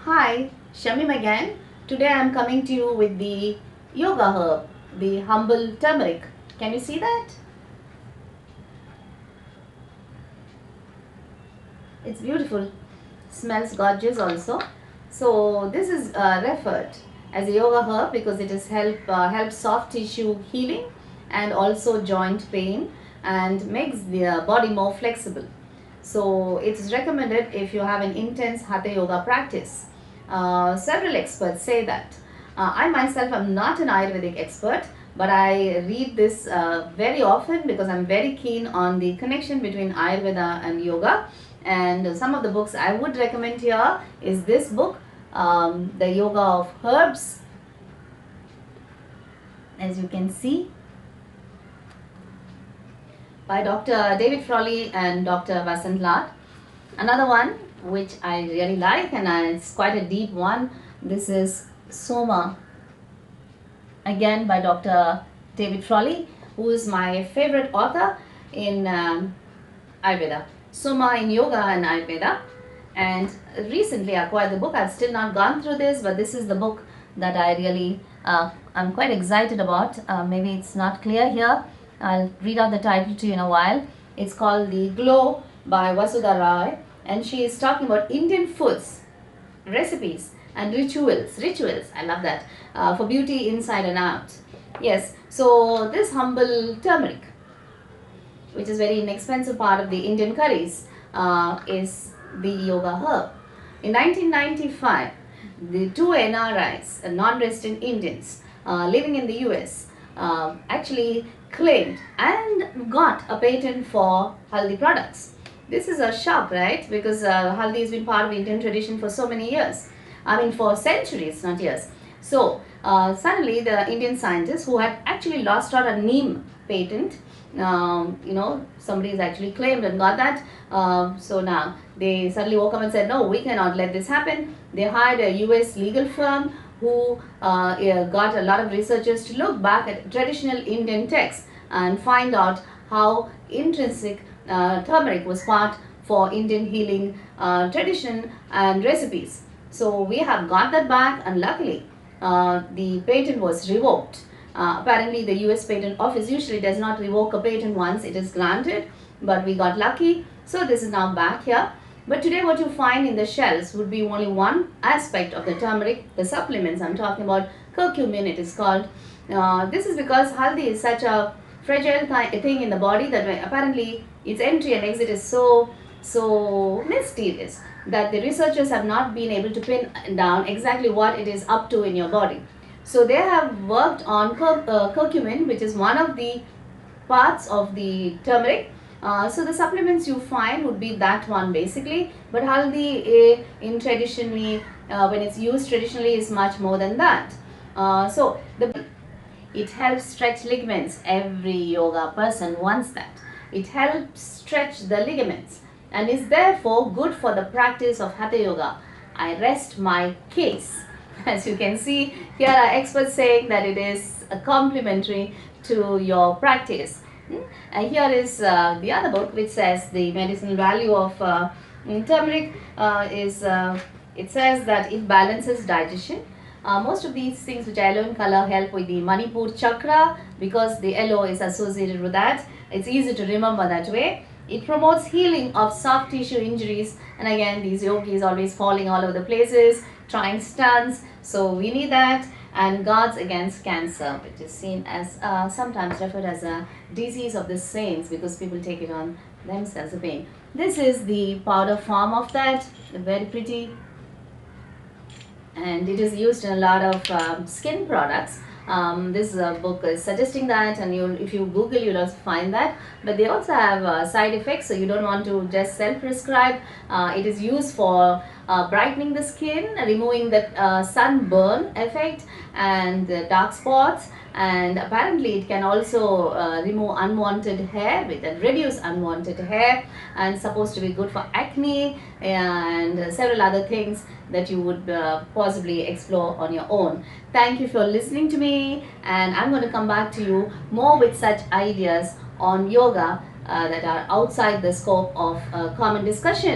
Hi, Shamim again. Today I am coming to you with the yoga herb, the humble turmeric. Can you see that? It's beautiful. Smells gorgeous also. So this is referred as a yoga herb because it is helps soft tissue healing and also joint pain and makes the body more flexible. So it's recommended if you have an intense Hatha Yoga practice. Several experts say that. I myself am not an Ayurvedic expert, but I read this very often because I'm very keen on the connection between Ayurveda and yoga. And some of the books I would recommend here is this book, The Yoga of Herbs, as you can see, by Dr. David Frawley and Dr. Vasant Lad. Another one which I really like, and it's quite a deep one. This is Soma, again by Dr. David Frawley, who is my favorite author in Ayurveda. Soma in yoga and Ayurveda. And recently I acquired the book. I've still not gone through this, but this is the book that I really I'm quite excited about. Maybe it's not clear here. I'll read out the title to you in a while. It's called The Glow by Vasudha Rai, and she is talking about Indian foods, recipes and rituals. I love that. For beauty inside and out. Yes, so this humble turmeric, which is very inexpensive part of the Indian curries, is the yoga herb. In 1995, the two NRIs, non-resident Indians living in the US, actually claimed and got a patent for haldi products. This is a shock, right? Because haldi has been part of Indian tradition for so many years. I mean, for centuries, not years. So suddenly the Indian scientists who had actually lost out a neem patent, somebody has actually claimed and got that. So now they suddenly woke up and said, no, we cannot let this happen. They hired a US legal firm who got a lot of researchers to look back at traditional Indian texts and find out how intrinsic turmeric was part for Indian healing tradition and recipes. So we have got that back, and luckily the patent was revoked. Apparently the US Patent Office usually does not revoke a patent once it is granted, but we got lucky. So this is now back here. But today what you find in the shelves would be only one aspect of the turmeric, the supplements I'm talking about, curcumin it is called. This is because haldi is such a fragile thing in the body that apparently its entry and exit is so mysterious that the researchers have not been able to pin down exactly what it is up to in your body. So they have worked on curcumin, which is one of the parts of the turmeric. So the supplements you find would be that one basically, but haldi in traditionally when it's used traditionally is much more than that. It helps stretch ligaments. Every yoga person wants that. It helps stretch the ligaments and is therefore good for the practice of Hatha Yoga. I rest my case. As you can see, here are experts saying that it is complementary to your practice. And here is the other book which says the medicinal value of turmeric it says that it balances digestion. Most of these things which are yellow in color help with the Manipur chakra because the yellow is associated with that. It's easy to remember that way. It promotes healing of soft tissue injuries, and again these yogis always falling all over the places, trying stunts, so we need that. And guards against cancer, which is seen as sometimes referred as a disease of the saints because people take it on themselves, the pain. This is the powder form of that, very pretty, and it is used in a lot of skin products. This book is suggesting that, and if you Google you'll also find that, but they also have side effects, so you don't want to just self-prescribe. It is used for brightening the skin, removing the sunburn effect and dark spots, and apparently it can also remove unwanted hair and reduce unwanted hair, and supposed to be good for acne and several other things that you would possibly explore on your own. Thank you for listening to me, and I'm going to come back to you more with such ideas on yoga that are outside the scope of common discussion.